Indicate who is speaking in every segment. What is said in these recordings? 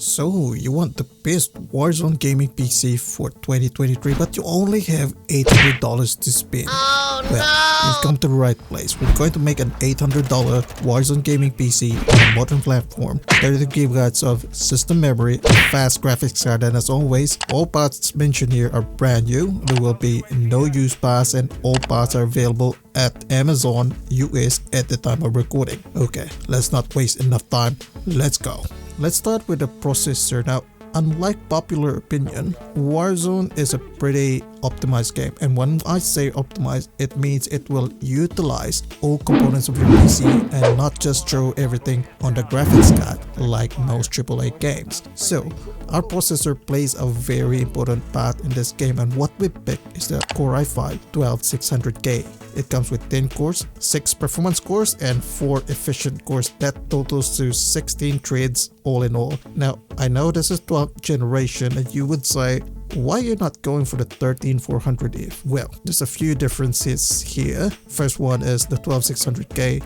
Speaker 1: So, you want the best Warzone Gaming PC for 2023 but you only have $800 to spend. You've come to the right place. We're going to make an $800 Warzone Gaming PC on a modern platform, 32GB of system memory, a fast graphics card, and as always, all parts mentioned here are brand new. There will be no use parts and all parts are available at Amazon US at the time of recording. Okay, let's not waste enough time. Let's go. Let's start with the processor. Now, unlike popular opinion, Warzone is a pretty optimized game, and when I say optimized, it means it will utilize all components of your PC and not just throw everything on the graphics card like most AAA games. So our processor plays a very important part in this game, and what we picked is the Core i5-12600K. It comes with 10 cores, 6 performance cores, and 4 efficient cores. That totals to 16 threads all in all. Now, I know this is 12th generation and you would say, why you're not going for the 13400F? Well, there's a few differences here. First one is the 12600K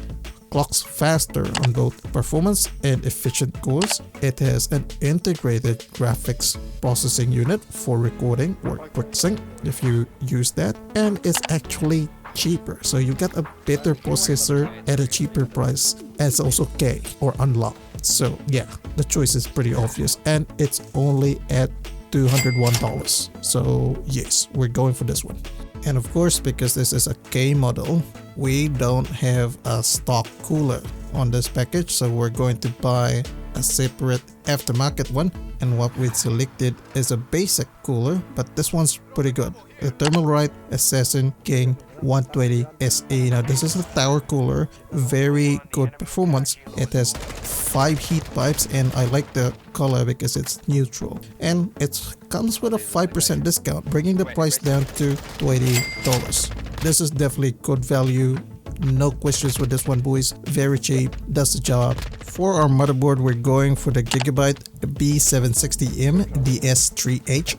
Speaker 1: clocks faster on both performance and efficient cores. It has an integrated graphics processing unit for recording or QuickSync if you use that, and it's actually cheaper, so you get a better processor at a cheaper price, and it's also K or unlocked. So yeah, the choice is pretty obvious, and it's only at $201. So yes, we're going for this one. And of course, because this is a K model, we don't have a stock cooler on this package, so we're going to buy a separate aftermarket one, and what we selected is a basic cooler, but this one's pretty good. The Thermalright Assassin King 120 SE. Now this is a tower cooler, very good performance. It has 5 heat pipes and I like the color because it's neutral, and it comes with a 5% discount, bringing the price down to $20. This is definitely good value. No questions with this one, boys. Very cheap, does the job. For our motherboard, we're going for the Gigabyte B760M DS3H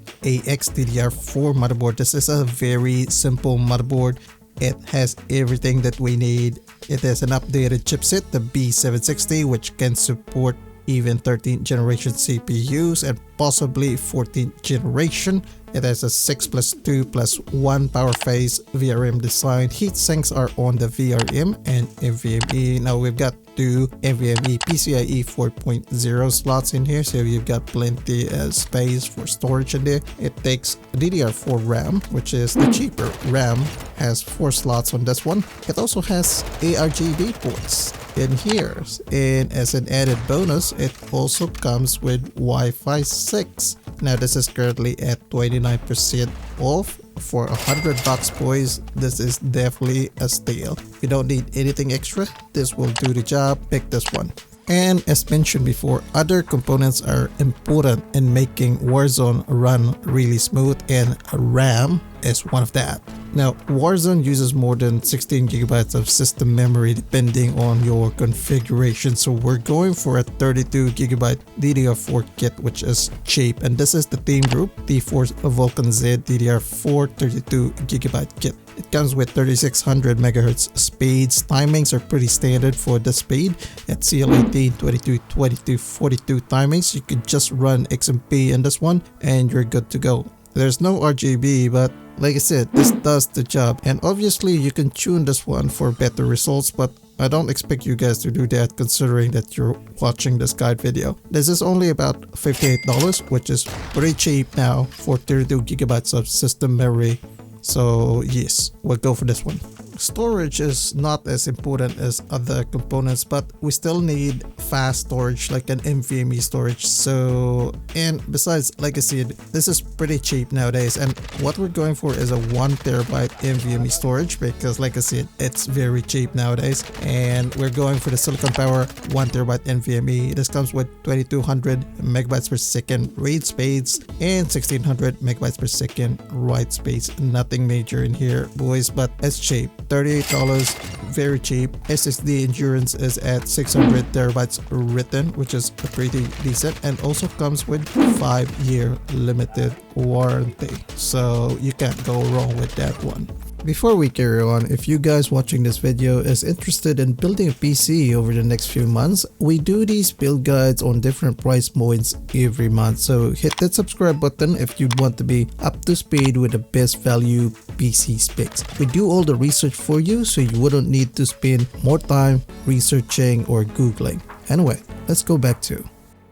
Speaker 1: AX DDR4 motherboard. This is a very simple motherboard. It has everything that we need. It has an updated chipset, the B760, which can support even 13th generation CPUs and possibly 14th generation. It has a 6+2+1 power phase VRM design. Heat sinks are on the VRM and NVMe. Now we've got 2 NVMe PCIe 4.0 slots in here, so you've got plenty of space for storage in there. It takes DDR4 RAM, which is the cheaper RAM, has 4 slots on this one. It also has ARGB ports in here, and as an added bonus, it also comes with Wi-Fi 6. Now this is currently at 29% off. For $100, boys, this is definitely a steal. If you don't need anything extra, this will do the job. Pick this one. And as mentioned before, other components are important in making Warzone run really smooth, and RAM is one of that. Now, Warzone uses more than 16GB of system memory depending on your configuration, so we're going for a 32GB DDR4 kit, which is cheap, and this is the Team Group T4 Vulcan Z DDR4 32GB kit. It comes with 3600 MHz speeds. Timings are pretty standard for the speed at CL18, 22, 22, 42 timings. You could just run XMP in this one and you're good to go. There's no RGB, but like I said, this does the job, and obviously you can tune this one for better results, but I don't expect you guys to do that considering that you're watching this guide video. This is only about $58, which is pretty cheap now for 32GB of system memory. So yes, we'll go for this one. Storage is not as important as other components, but we still need fast storage like an NVMe storage. So, and besides, like I said, this is pretty cheap nowadays, and what we're going for is a 1TB NVMe storage because like I said, it's very cheap nowadays, and we're going for the Silicon Power 1TB NVMe. This comes with 2200 megabytes per second read speeds and 1600 megabytes per second write speeds. Nothing major in here, boys, but it's cheap. $38, very cheap. SSD endurance is at 600 terabytes written, which is pretty decent, and also comes with 5-year limited warranty, so you can't go wrong with that one. Before we carry on, if you guys watching this video is interested in building a PC over the next few months, we do these build guides on different price points every month. So hit that subscribe button if you want to be up to speed with the best value PC specs. We do all the research for you so you wouldn't need to spend more time researching or googling. Anyway, let's go back to.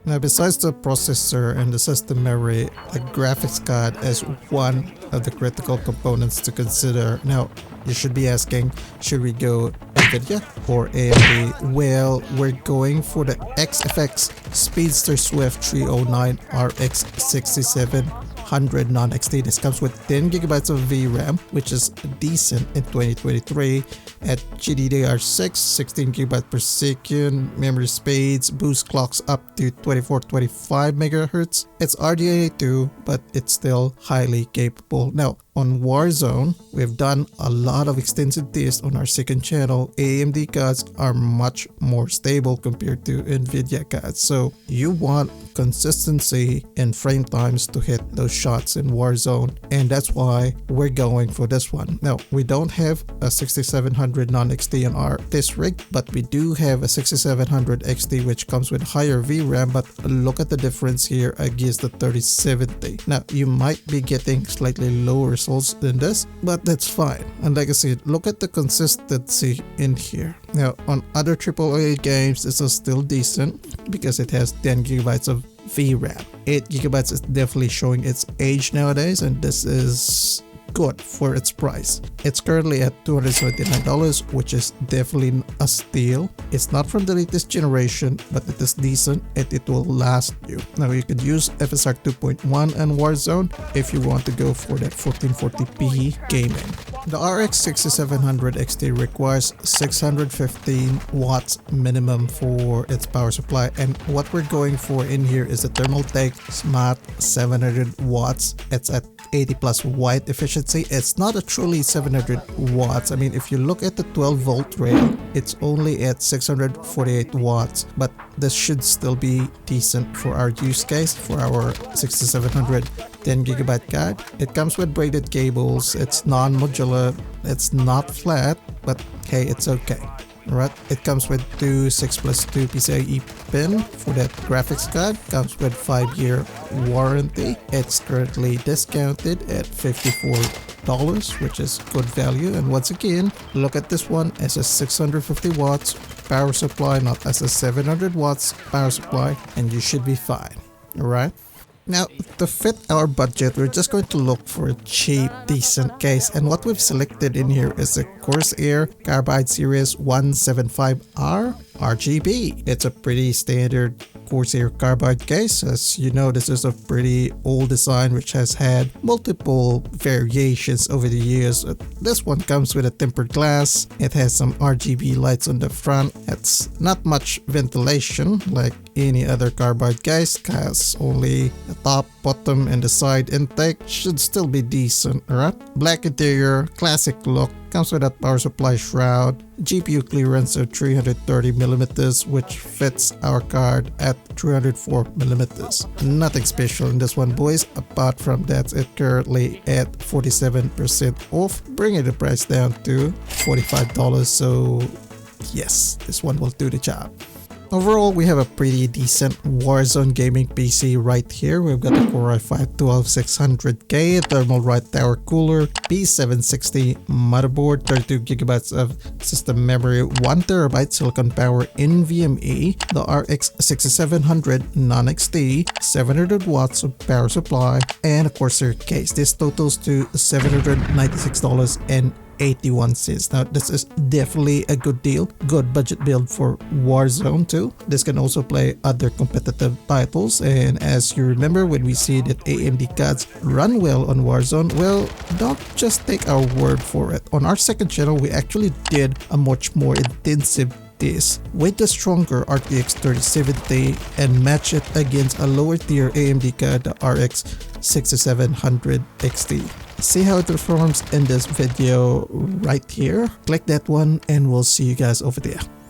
Speaker 1: Now, besides the processor and the system memory, the graphics card is one of the critical components to consider. Now, you should be asking, should we go NVIDIA or AMD? Well, we're going for the XFX Speedster Swift 309 RX 6700 non-XT. This comes with 10 gigabytes of VRAM, which is decent in 2023 at GDDR6, 16 gigabytes per second, memory speeds, boost clocks up to 24-25 megahertz. It's RDNA 2, but it's still highly capable. Now, on Warzone, we've done a lot of extensive tests on our second channel. AMD cards are much more stable compared to NVIDIA cards. So you want consistency in frame times to hit those shots in Warzone, and that's why we're going for this one. Now, we don't have a 6700 non-XT on our test rig, but we do have a 6700 XT which comes with higher VRAM, but look at the difference here against the 3070. Now, you might be getting slightly lower results than this, but that's fine. And like I said, look at the consistency in here. Now, on other AAA games, this is still decent because it has 10 gigabytes of VRAM. 8 gigabytes is definitely showing its age nowadays, and this is good for its price. It's currently at $279, which is definitely a steal. It's not from the latest generation, but it is decent and it will last you. Now, you could use FSR 2.1 and Warzone if you want to go for that 1440p gaming. The RX 6700 XT requires 615 watts minimum for its power supply, and what we're going for in here is a Thermaltake Smart 700 watts. It's at 80 plus white efficiency. It's not a truly 700 watts. I mean, if you look at the 12 volt rail, it's only at 648 watts, but this should still be decent for our use case for our 6700 10 gigabyte card. It comes with braided cables. It's non-modular. It's not flat, but hey, it's okay. Alright, it comes with two 6+2 PCIe pin for that graphics card. Comes with 5-year warranty. It's currently discounted at $54, which is good value. And once again, look at this one as a 650 watts power supply, not as a 700 watts power supply, and you should be fine. Alright. Now, to fit our budget, we're just going to look for a cheap, decent case, and what we've selected in here is a Corsair Carbide Series 175R RGB. It's a pretty standard Corsair Carbide case. As you know, this is a pretty old design which has had multiple variations over the years. This one comes with a tempered glass. It has some RGB lights on the front. It's not much ventilation like any other carbide case. Has only the top, bottom, and the side intake. Should still be decent, alright? Black interior, classic look. Comes with a power supply shroud, GPU clearance of 330mm, which fits our card at 304mm. Nothing special in this one, boys. Apart from that, it's currently at 47% off, bringing the price down to $45. So yes, this one will do the job. Overall, we have a pretty decent Warzone Gaming PC right here. We've got a Core i5-12600K, thermal right tower cooler, P760 motherboard, 32GB of system memory, 1TB silicon power NVMe, the RX 6700 non-XT, 700 watts of power supply, and a Corsair case. This totals to $796.81. Now, this is definitely a good deal, good budget build for Warzone too. This can also play other competitive titles, and as you remember, when we see that AMD cards run well on Warzone, well, don't just take our word for it. On our second channel, we actually did a much more intensive test with the stronger RTX 3070 and match it against a lower tier AMD card, the RX 6700 XT. See how it performs in this video right here. Click that one and we'll see you guys over there.